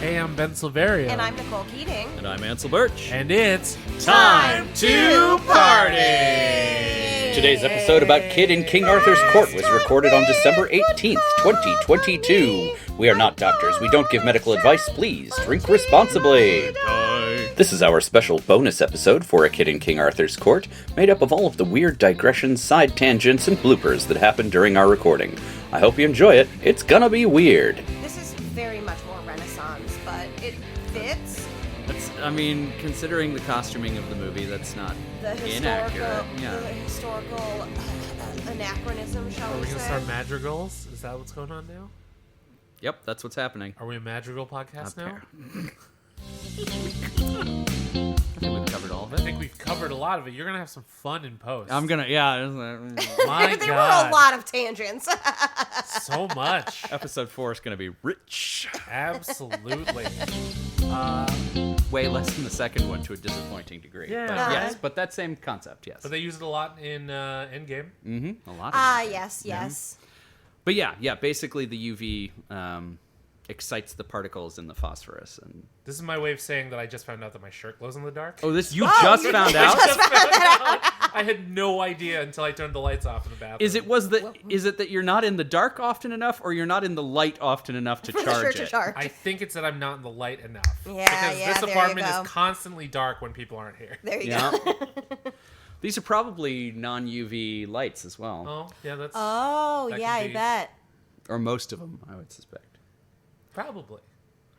Hey, I'm Ben Silverio. And I'm Nicole Keating. And I'm Ansel Burch. And it's Time to Party! Today's episode about Kid in King Arthur's Court was recorded on December 18th, 2022. We are not doctors. We don't give medical advice. Please drink responsibly. This is our special bonus episode for A Kid in King Arthur's Court, made up of all of the weird digressions, side tangents, and bloopers that happened during our recording. I hope you enjoy it. It's gonna be weird. This is very much more Renaissance, but it fits. Considering the costuming of the movie, that's not inaccurate. The historical anachronism, shall we say. Are we going to start madrigals? Is that what's going on now? Yep, that's what's happening. Are we a madrigal podcast now? I think we've covered all of it. I think we've covered a lot of it. You're going to have some fun in post. My there God. were a lot of tangents. So much. Episode 4 is going to be rich. Absolutely. Way less than the second one to a disappointing degree. Yeah. But yes, but that same concept, yes. But they use it a lot in Endgame. Mm-hmm. A lot. Yes. But yeah, basically the UV excites the particles in the phosphorus. And This is my way of saying that I just found out that my shirt glows in the dark. you just found out? I had no idea until I turned the lights off in the bathroom. Is it that you're not in the dark often enough, or you're not in the light often enough to For the charge shirt it? to charge. I think it's that I'm not in the light enough. Yeah, because this there you apartment go. is constantly dark when people aren't here. There you Yeah. go. These are probably non-UV lights as well, Oh, yeah, that's Oh, That yeah, could I be- bet. or most of them, I would suspect. probably.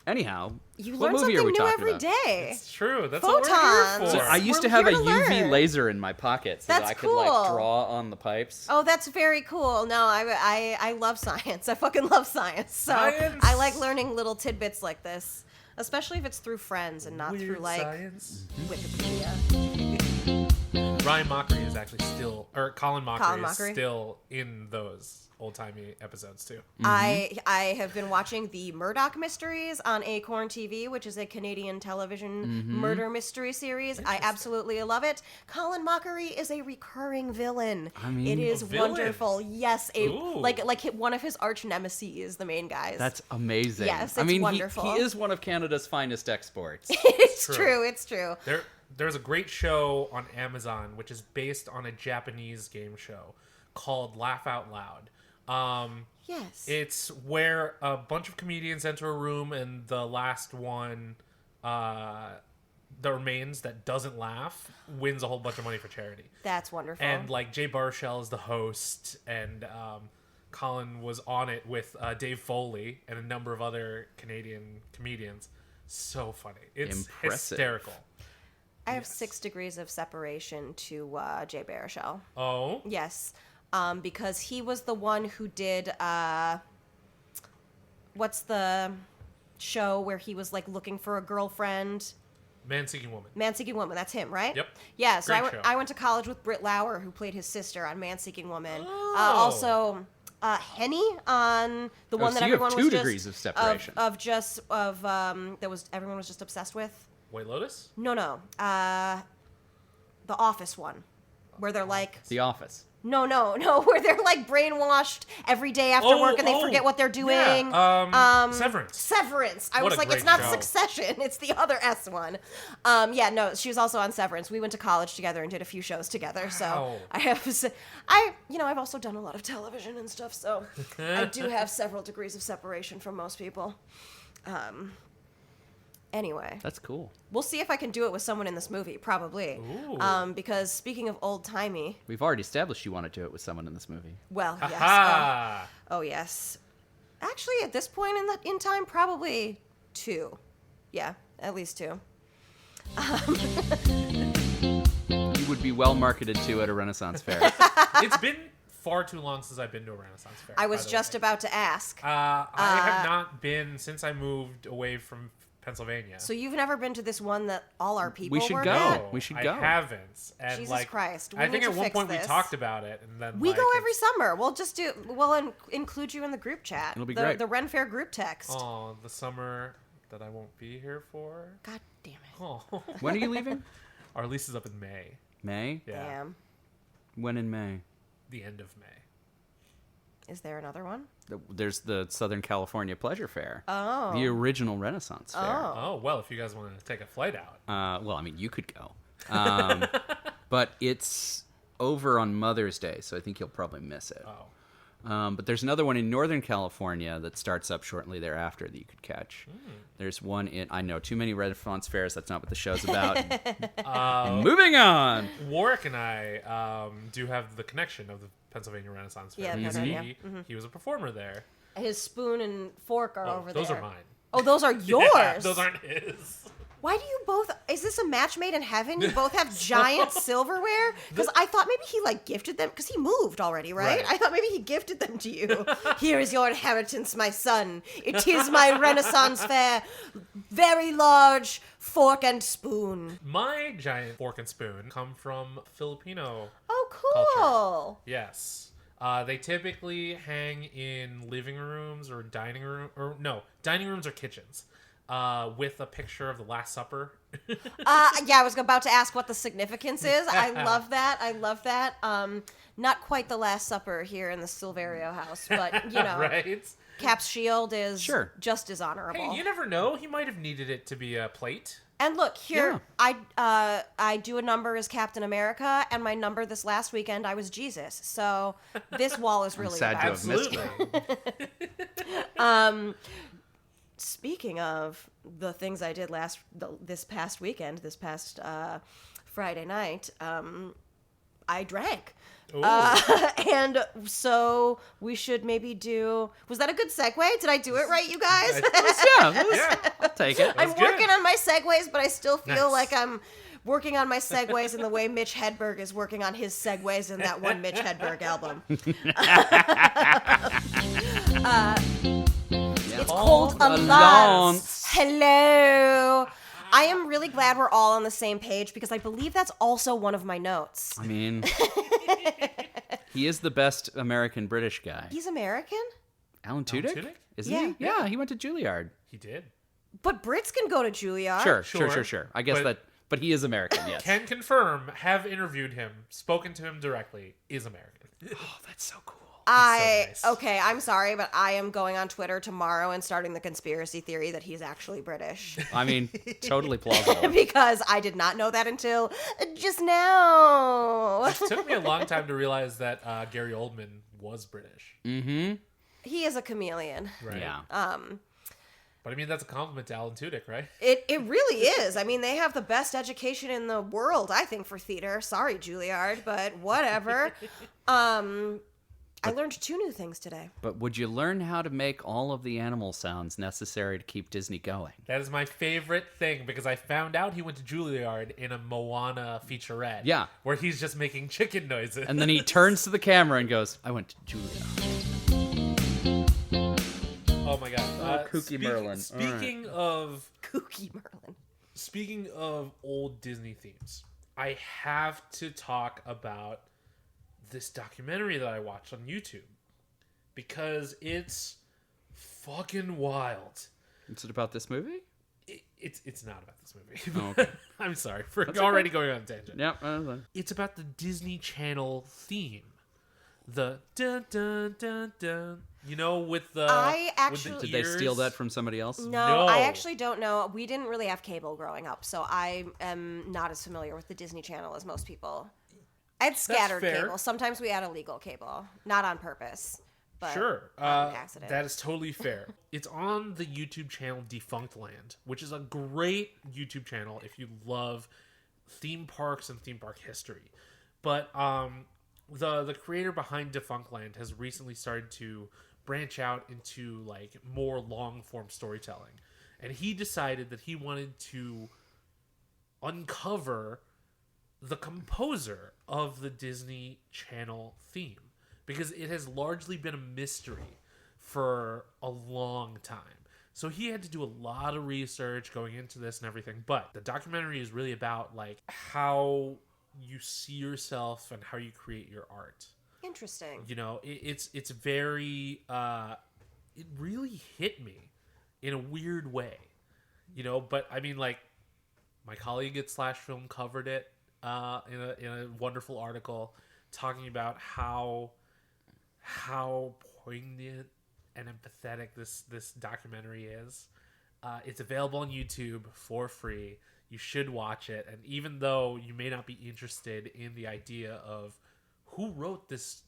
Anyhow, You what learn movie are we something new talking every about? day. It's true. That's Photons. what we're here So for. I used We're to have a here to UV learn. laser in my pocket so that That's I could cool. draw on the pipes. Oh, that's very cool. No, I love science. I fucking love science. So Science. I like learning little tidbits like this, especially if it's through friends and not Weird through like science. Wikipedia. Ryan Mockery is actually still, or Colin Mockery Colin is Mockery. still in those old-timey episodes too. I have been watching the Murdoch Mysteries on Acorn TV, which is a Canadian television murder mystery series. I absolutely love it. Colin Mockery is a recurring villain. It is A villain? wonderful. Yes, Ooh. like one of his arch nemesis, the main guys. That's amazing. Yes, it's wonderful. He is one of Canada's finest exports. it's True. true. It's true. There's a great show on Amazon which is based on a Japanese game show called Laugh Out Loud. Yes. It's where a bunch of comedians enter a room and the last one that remains that doesn't laugh wins a whole bunch of money for charity. That's wonderful. And like Jay Baruchel is the host, and Colin was on it with Dave Foley and a number of other Canadian comedians. So funny. It's Impressive. hysterical. I have 6 degrees of separation to Jay Baruchel. Oh? Yes. Because he was the one who did, what's the show where he was like looking for a girlfriend? Man Seeking Woman. Man Seeking Woman, that's him, right? Yep. Yeah, so Great show. I went to college with Britt Lauer, who played his sister on Man Seeking Woman. Oh. Also, Henny on the one that so you have everyone 2 was degrees just of separation. everyone was just obsessed with. White Lotus? No, the Office one, where they're like. The Office. No, where they're like brainwashed every day after work and they forget what they're doing. Yeah. Severance. Severance. I What was a like, it's great not show. Succession. It's the other S one. She was also on Severance. We went to college together and did a few shows together. Wow. So I've also done a lot of television and stuff. So I do have several degrees of separation from most people. Anyway, That's cool. we'll see if I can do it with someone in this movie. Probably. Ooh. Because speaking of old timey. We've already established you want to do it with someone in this movie. Well, yes. Ha! Oh, yes. Actually, at this point in time, probably 2. Yeah, at least 2. You would be well marketed to at a Renaissance fair. It's been far too long since I've been to a Renaissance fair. I was by the just way. about to ask. I have not been since I moved away from Pennsylvania. So you've never been to this one that all our people should were go. at? We should I go. haven't. And Jesus Christ, we I think need at to one fix point this. we talked about it, and then We like, go every it's- summer. We'll include you in the group chat. It'll be the, great. The Ren Fair group text. Oh, the summer that I won't be here for. God damn it. Oh, When are you leaving? our lease is up in May. May? Yeah, Damn. When in May? the end of May. Is there another one? There's the Southern California Pleasure Fair. Oh. The original Renaissance Fair. Oh, well, if you guys want to take a flight out. Well, I mean, you could go. But it's over on Mother's Day, so I think you'll probably miss it. Oh. But there's another one in Northern California that starts up shortly thereafter that you could catch. There's one in, I know, too many Renaissance fairs. That's not what the show's about. Moving on. Warwick and I do have the connection of the Pennsylvania Renaissance Fair. Yeah, because Pennsylvania. he was a performer there. His spoon and fork are over there. Those are mine. Oh, those are yours. Yeah, those aren't his. Why do you both? Is this a match made in heaven? You both have giant silverware? Because I thought maybe he gifted them because he moved already, right? I thought maybe he gifted them to you. Here is your inheritance, my son. It is my Renaissance fair. Very large fork and spoon. My giant fork and spoon come from Filipino. Oh, cool. Culture. Yes. They typically hang in living rooms or dining rooms or kitchens. With a picture of the Last Supper. Yeah, I was about to ask what the significance is. I love that. Not quite the Last Supper here in the Silverio house, but, you know. Right? Cap's shield is just as honorable. Hey, you never know. He might have needed it to be a plate. And look, here, I do a number as Captain America, and my number this last weekend, I was Jesus. So this wall is really sad to have missed Absolutely. Speaking of the things I did this past weekend, this past Friday night, I drank. And so we should maybe do... Was that a good segue? Did I do it right, you guys? Yeah, I'll take it. I'm working on my segues, but I still feel like I'm working on my segues in the way Mitch Hedberg is working on his segues in that one Mitch Hedberg album. It's called a lance. Hello. I am really glad we're all on the same page because I believe that's also one of my notes. I mean, he is the best American-British guy. He's American? Alan Tudyk? Isn't Yeah. he? Yeah, he went to Juilliard. He did. But Brits can go to Juilliard. Sure. I guess but he is American, yes. Can confirm, have interviewed him, spoken to him directly, is American. Oh, that's so cool. Nice. Okay, I'm sorry, but I am going on Twitter tomorrow and starting the conspiracy theory that he's actually British. I mean, totally plausible. Because I did not know that until just now. It took me a long time to realize that Gary Oldman was British. Mm-hmm. He is a chameleon. Right. Yeah. But I mean, that's a compliment to Alan Tudyk, right? It really is. I mean, they have the best education in the world, I think, for theater. Sorry, Juilliard, but whatever. I learned 2 new things today. But would you learn how to make all of the animal sounds necessary to keep Disney going? That is my favorite thing because I found out he went to Juilliard in a Moana featurette. Yeah. Where he's just making chicken noises. And then he turns to the camera and goes, I went to Juilliard. Oh my god. Kooky Merlin. Speaking of Kooky Merlin. Speaking of old Disney themes, I have to talk about this documentary that I watched on YouTube because it's fucking wild. Is it about this movie? It's not about this movie. Oh, okay. I'm sorry for already going on a tangent. Yep. It's about the Disney Channel theme. The dun dun dun dun. You know, with the Did they steal that from somebody else? No, I actually don't know. We didn't really have cable growing up, so I am not as familiar with the Disney Channel as most people. I had scattered cable. Sometimes we had illegal cable, not on purpose, but on accident. That is totally fair. It's on the YouTube channel Defunct Land, which is a great YouTube channel if you love theme parks and theme park history. But the creator behind Defunct Land has recently started to branch out into like more long form storytelling, and he decided that he wanted to uncover the composer of the Disney Channel theme because it has largely been a mystery for a long time. So he had to do a lot of research going into this and everything. But the documentary is really about like how you see yourself and how you create your art. Interesting. You know, it's very it really hit me in a weird way. You know, but I mean, like, my colleague at Slash Film covered it in a wonderful article talking about how poignant and empathetic this documentary is. It's available on YouTube for free. You should watch it. And even though you may not be interested in the idea of who wrote this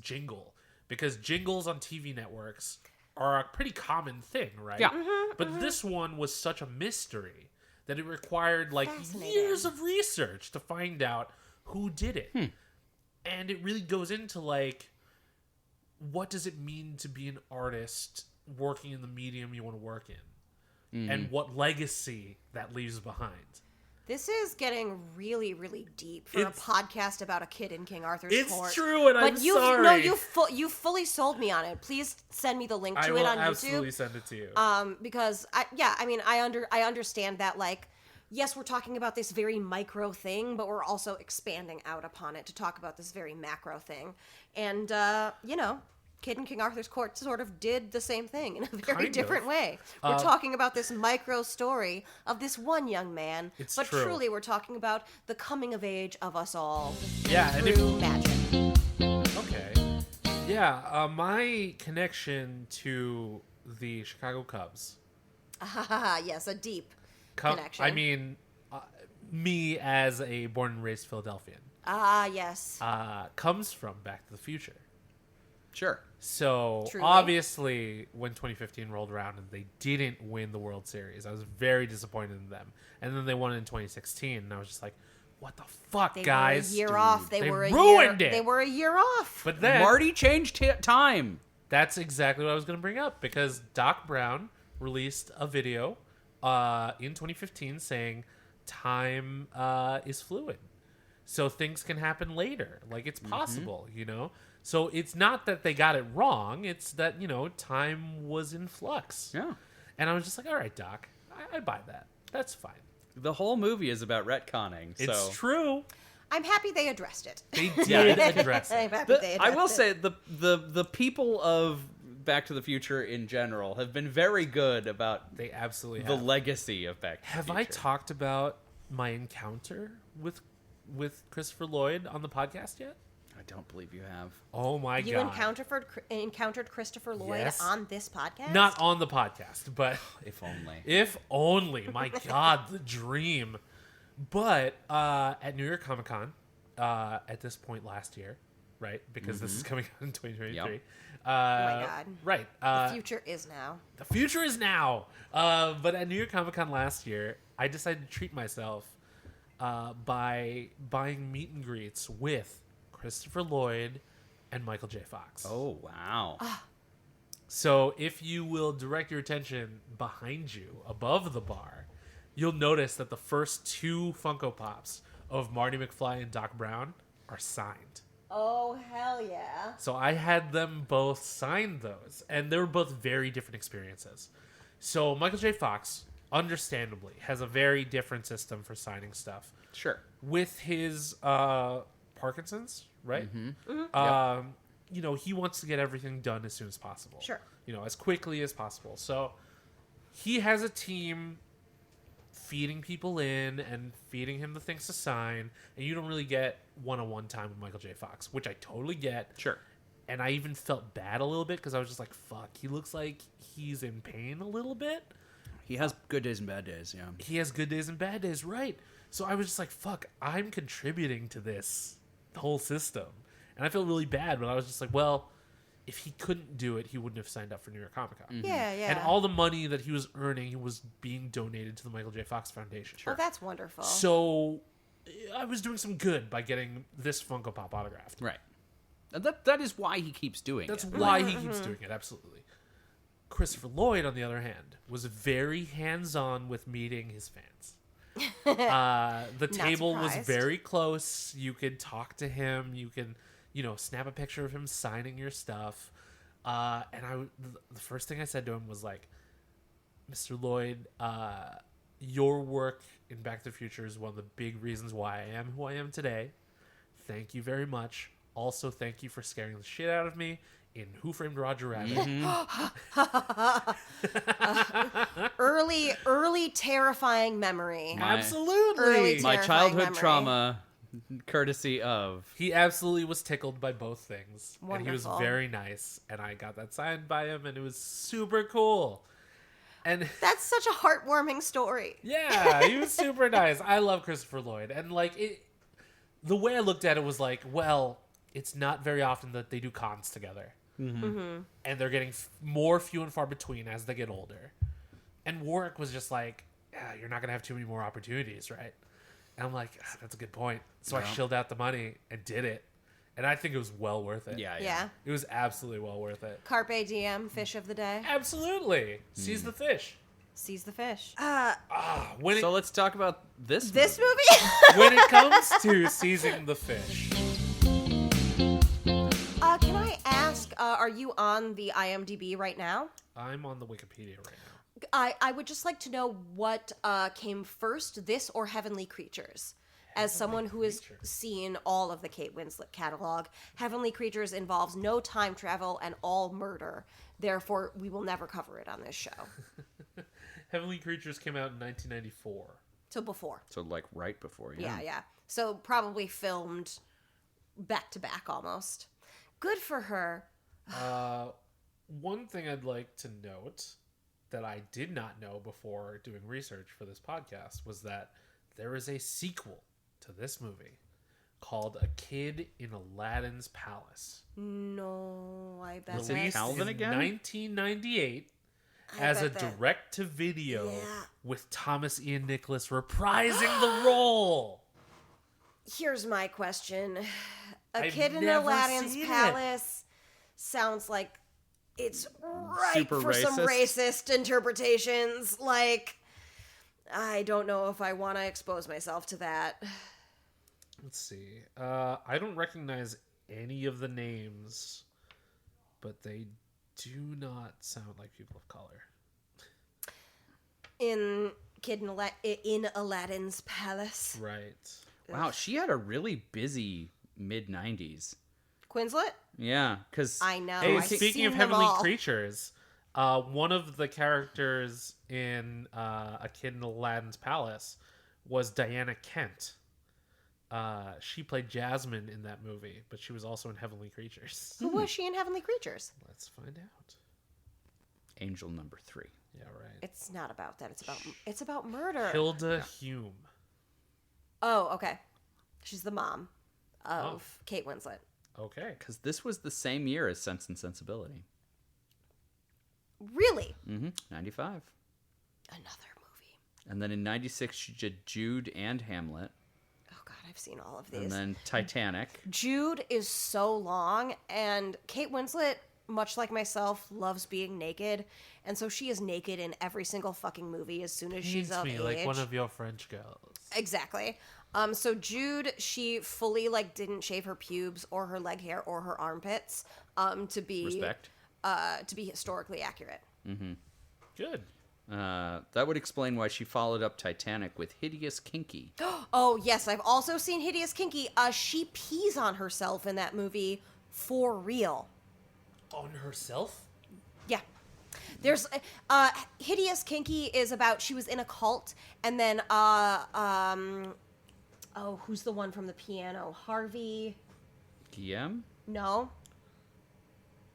jingle, because jingles on TV networks are a pretty common thing, right? Yeah. But this one was such a mystery that it required like Fascinating. years of research to find out who did it. And it really goes into like, what does it mean to be an artist working in the medium you want to work in? And what legacy that leaves behind. This is getting really, really deep for a podcast about a kid in King Arthur's Court. It's true, and I'm sorry. No, you fully sold me on it. Please send me the link to it on YouTube. I will absolutely send it to you. Because I understand that, like, yes, we're talking about this very micro thing, but we're also expanding out upon it to talk about this very macro thing. And Kid in King Arthur's Court sort of did the same thing in a very different way. We're talking about this micro story of this one young man, but true. truly we're talking about the coming of age of us all and magic. Okay. Yeah, my connection to the Chicago Cubs. Yes, a deep connection. I mean, me as a born and raised Philadelphian. Yes. Comes from Back to the Future. Sure. So, Truly. obviously, when 2015 rolled around and they didn't win the World Series, I was very disappointed in them. And then they won it in 2016, and I was just like, what the fuck, guys? They were a year off. They ruined it. They were a year off. But then, Marty changed time. that's exactly what I was going to bring up, because Doc Brown released a video in 2015 saying time is fluid. So things can happen later. Like, it's possible, you know? So it's not that they got it wrong. It's that, time was in flux. Yeah. And I was just like, all right, Doc, I buy that. That's fine. The whole movie is about retconning. It's true. I'm happy they addressed it. They did address I'm it. happy they addressed I will it. say the people of Back to the Future in general have been very good about They absolutely the have. legacy of Back to the Have Future. I talked about my encounter with Christopher Lloyd on the podcast yet? I don't believe you have. Oh my You god. encountered Christopher Lloyd Yes. on this podcast? Not on the podcast, but If only. if only. My god, the dream. But at New York Comic Con, at this point last year, right? Because this is coming out in 2023. Yep. Oh my god. Right. The future is now. The future is now. But at New York Comic Con last year, I decided to treat myself by buying meet and greets with Christopher Lloyd and Michael J. Fox. Oh, wow. So if you will direct your attention behind you, above the bar, you'll notice that the first two Funko Pops of Marty McFly and Doc Brown are signed. Oh, hell yeah. So I had them both sign those, and they were both very different experiences. So Michael J. Fox, understandably, has a very different system for signing stuff. Sure. With his Parkinson's, right? He wants to get everything done as soon as possible. Sure. As quickly as possible. So he has a team feeding people in and feeding him the things to sign, and you don't really get one-on-one time with Michael J. Fox, which I totally get. Sure. And I even felt bad a little bit because I was just like, fuck, he looks like he's in pain a little bit. He has good days and bad days, yeah. He has good days and bad days, right? So I was just like, fuck, I'm contributing to this whole system. And I felt really bad, but I was just like, well, if he couldn't do it, he wouldn't have signed up for New York Comic Con. Yeah, yeah. And all the money that he was earning was being donated to the Michael J. Fox Foundation. Oh, that's wonderful. So I was doing some good by getting this Funko Pop autographed. Right. And that is why he keeps doing That's it. why he keeps doing it, absolutely. Christopher Lloyd, on the other hand, was very hands-on with meeting his fans. The table was surprised. very close. You could talk to him. You can, snap a picture of him signing your stuff. And the first thing I said to him was like, Mr. Lloyd, your work in Back to the Future is one of the big reasons why I am who I am today. Thank you very much. Also, thank you for scaring the shit out of me in Who Framed Roger Rabbit. Early terrifying memory. Absolutely. Early My terrifying childhood memory. trauma Courtesy of... He absolutely was tickled by both things. And he was Wonderful. very nice. And I got that signed by him, and it was super cool. And That's such a heartwarming story. yeah, he was super nice. I love Christopher Lloyd. And the way I looked at it was like, well, it's not very often that they do cons together. Mm-hmm. And they're getting more few and far between as they get older. And Warwick was just like, yeah, you're not going to have too many more opportunities, right? And I'm like, that's a good point. So I shilled out the money and did it. And I think it was well worth it. Yeah. It was absolutely well worth it. Carpe diem, fish of the day. Absolutely. Seize the fish. Seize the fish. So let's talk about this This movie. movie? When it comes to seizing the fish, Can I ask, are you on the IMDb right now? I'm on the Wikipedia right now. I would just like to know what came first, this or Heavenly Creatures. As someone who has seen all of the Kate Winslet catalog, Heavenly Creatures involves no time travel and all murder. Therefore, we will never cover it on this show. Heavenly Creatures came out in 1994. So before. So like right before, Yeah. So probably filmed back to back almost. Good for her. One thing I'd like to note that I did not know before doing research for this podcast was that there is a sequel to this movie called A Kid in Aladdin's Palace. No, I bet Is it that's... Calvin in again? 1998 I as a bet that- direct-to-video Yeah. with Thomas Ian Nicholas reprising the role. Here's my question. A I've Kid in never Aladdin's seen it. Palace sounds like it's right Super for some racist? racist interpretations. Like, I don't know if I want to expose myself to that. Let's see. I don't recognize any of the names, but they do not sound like people of color. In in Aladdin's Palace. Right. Wow, she had a really busy mid-90s. Quinslett? Yeah, because... I know. Hey, I've speaking seen of them Heavenly all. Creatures, one of the characters in A Kid in Aladdin's Palace was Diana Kent. She played Jasmine in that movie, but she was also in Heavenly Creatures. Who was she in Heavenly Creatures? Let's find out. Angel number 3. Yeah, right. It's not about that. It's about murder. Hilda Hume. Oh, okay. She's the mom of Kate Winslet. Okay. Because this was the same year as Sense and Sensibility. Really? 95. Another movie. And then in 96, she did Jude and Hamlet. Oh God, I've seen all of these. And then Titanic. Jude is so long, and Kate Winslet, much like myself, loves being naked, and so she is naked in every single fucking movie as soon as she's Paints of me age. like one of your French girls. Exactly. So Jude, she fully didn't shave her pubes or her leg hair or her armpits to be Respect. To be historically accurate. Good. That would explain why she followed up Titanic with Hideous Kinky. Oh yes, I've also seen Hideous Kinky. She pees on herself in that movie for real. On herself? Yeah. There's Hideous Kinky is about she was in a cult and then who's the one from the piano? Harvey? Guillaume? No.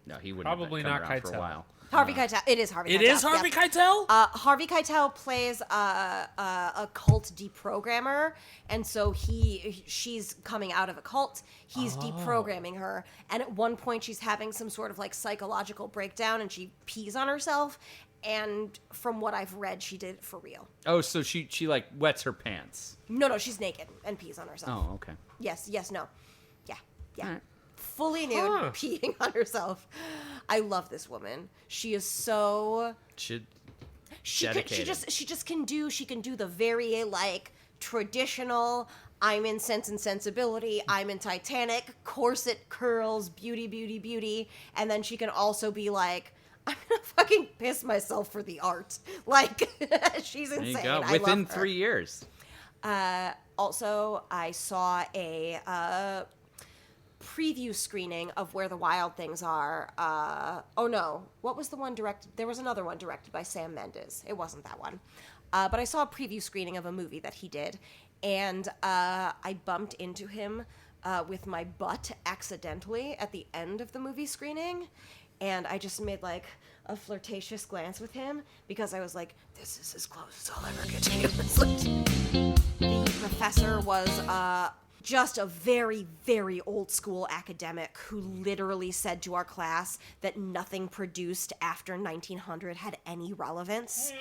No, he wouldn't Probably have been not around for a Keitel. while. Harvey Keitel. It is Harvey Keitel. It is Harvey yeah. Keitel? Harvey Keitel plays a cult deprogrammer, and so she's coming out of a cult. He's deprogramming her, and at one point she's having some sort of psychological breakdown, and she pees on herself. And from what I've read, she did it for real. Oh, so she wets her pants. No, she's naked and pees on herself. Oh, okay. Yes, no. Yeah. All right. Fully nude, Huh. peeing on herself. I love this woman. She is so... She She dedicated. just can do the very traditional I'm in Sense and Sensibility, I'm in Titanic, corset curls, beauty, and then she can also be like, I'm gonna fucking piss myself for the art. She's There insane. you go. I Within love her. 3 years. Also, I saw a preview screening of Where the Wild Things Are. What was the one directed? There was another one directed by Sam Mendes. It wasn't that one. But I saw a preview screening of a movie that he did, and I bumped into him with my butt accidentally at the end of the movie screening, and I just made like a flirtatious glance with him because I was like, this is as close as I'll ever get to you. The professor was just a very, very old school academic who literally said to our class that nothing produced after 1900 had any relevance.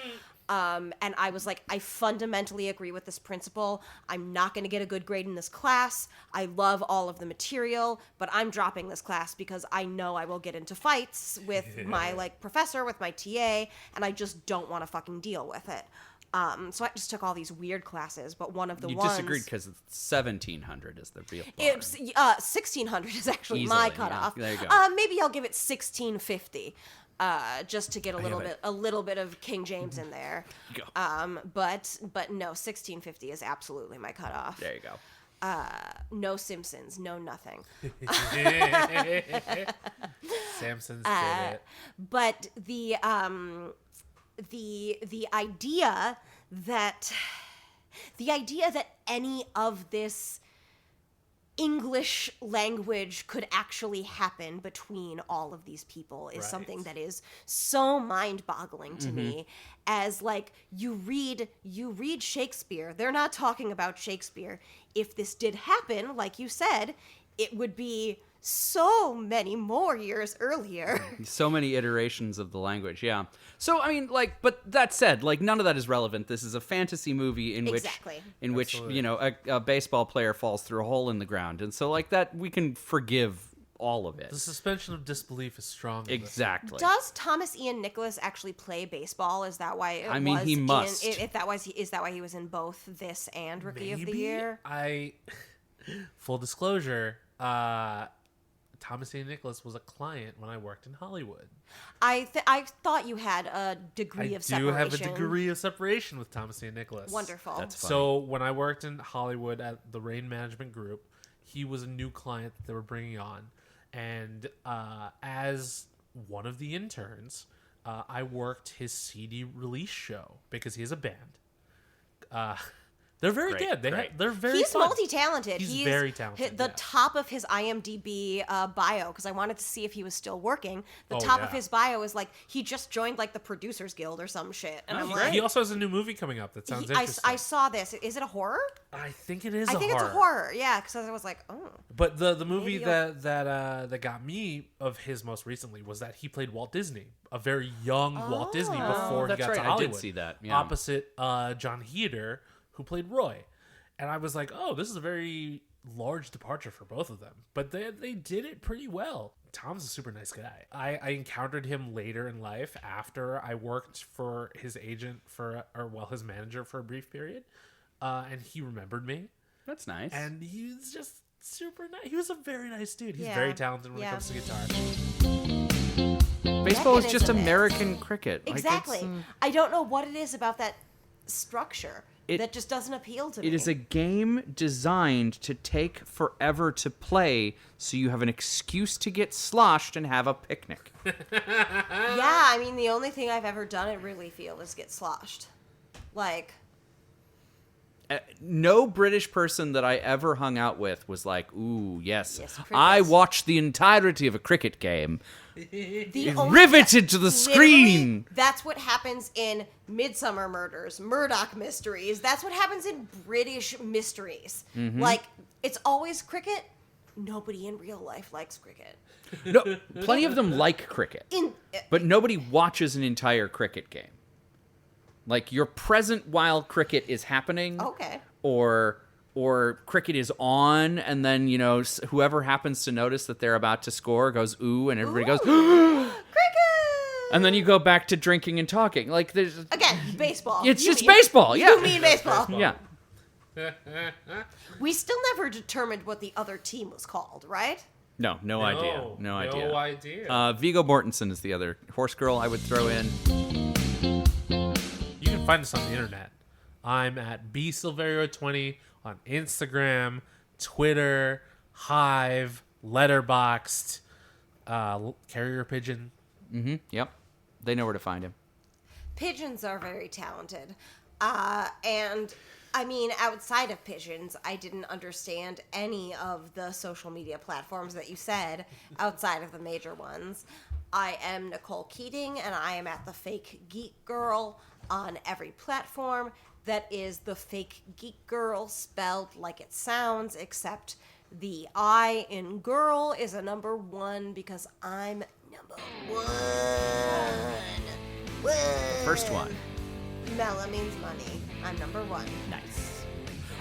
And I was like, I fundamentally agree with this principle. I'm not going to get a good grade in this class. I love all of the material, but I'm dropping this class because I know I will get into fights with my like professor, with my TA, and I just don't want to fucking deal with it. So I just took all these weird classes, but one of the ones... You disagreed because 1700 is the real bar. 1600 is actually Easily, my cutoff. yeah. There you go. Maybe I'll give it 1650. Just to get a little bit of King James in there. Go. But no, 1650 is absolutely my cutoff. There you go. No Simpsons, no nothing. Samson's did it. But the idea that any of this English language could actually happen between all of these people is something that is so mind-boggling to me. As like you read Shakespeare, they're not talking about Shakespeare. If this did happen, like you said, it would be so many more years earlier. So many iterations of the language, yeah. So I mean, like, but that said, like, none of that is relevant. This is a fantasy movie in which Absolutely. you know, a baseball player falls through a hole in the ground, and so like that we can forgive all of it. The suspension of disbelief is strong. Exactly. Does Thomas Ian Nicholas actually play baseball? Is that why? He must. Is that why he was in both this and Rookie of the Maybe Year? Full disclosure. Thomas Ian Nicholas was a client when I worked in Hollywood. I thought you had a degree of separation. I do have a degree of separation with Thomas Ian Nicholas. Wonderful. That's funny. So when I worked in Hollywood at the Rain Management Group, he was a new client that they were bringing on. And as one of the interns, I worked his CD release show because he has a band. They're very good. They're very He's fun. multi-talented. He's very talented. The top of his IMDb bio, because I wanted to see if he was still working. The Oh, top yeah. of his bio is like he just joined like the Producers Guild or some shit. And I'm like, He also has a new movie coming up that sounds interesting. I saw this. Is it a horror? I think it is. I think it's a horror. Yeah, because I was like, oh. But the movie Maybe that got me of his most recently was that he played Walt Disney, a very young Walt Disney before he That's got right. to I Hollywood. did see that. Yeah. Opposite John Heder, who played Roy, and I was like, oh, this is a very large departure for both of them. But they did it pretty well. Tom's a super nice guy. I encountered him later in life after I worked for his agent his manager for a brief period, and he remembered me. That's nice. And he's just super nice. He was a very nice dude. He's Yeah. very talented when it comes to guitar. Baseball is just Mechanism is. American cricket. Like, Exactly. it's, I don't know what it is about that structure that just doesn't appeal to me. It is a game designed to take forever to play, so you have an excuse to get sloshed and have a picnic. Yeah, I mean, the only thing I've ever done at Wrigley Field is get sloshed. Like, No British person that I ever hung out with was like, ooh, yes, Yes, I crickets. watched the entirety of a cricket game. the Riveted to the literally, screen. That's what happens in Midsummer Murders, Murdoch Mysteries. That's what happens in British mysteries. Mm-hmm. Like, it's always cricket. Nobody in real life likes cricket. No, plenty of them like cricket, but nobody watches an entire cricket game. Like, you're present while cricket is happening. Okay. Or cricket is on, and then, you know, whoever happens to notice that they're about to score goes, ooh, and everybody goes, Cricket! and then you go back to drinking and talking. Like, there's... Again, baseball. It's You just mean- baseball, yeah. You mean baseball. Yeah. We still never determined what the other team was called, right? No idea. No idea. No idea. Viggo Mortensen is the other horse girl I would throw in. You can find us on the internet. I'm at bsilverio20 on Instagram, Twitter, Hive, Letterboxd, Carrier Pigeon. Mm-hmm. Yep. They know where to find him. Pigeons are very talented. And I mean, outside of pigeons, I didn't understand any of the social media platforms that you said outside of the major ones. I am Nicole Keating, and I am at the Fake Geek Girl on every platform. That is the Fake Geek Girl spelled like it sounds, except the I in girl is a number 1 because I'm number 1. First one. Mela means money. I'm number 1. Nice.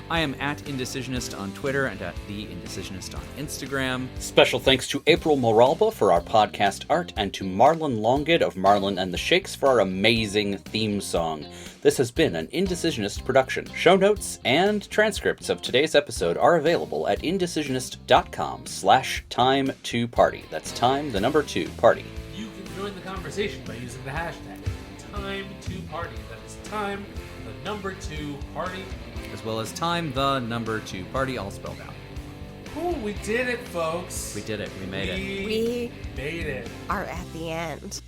I am at Indecisionist on Twitter and at The Indecisionist on Instagram. Special thanks to April Moralba for our podcast art and to Marlon Longid of Marlon and the Shakes for our amazing theme song. This has been an Indecisionist production. Show notes and transcripts of today's episode are available at indecisionist.com/time2party. That's time, the number 2, party. You can join the conversation by using the hashtag time2party. That is time, the number 2, party. As well as time, the number 2, party, all spelled out. Ooh, we did it, folks. We did it. We made it. We made it. Are at the end.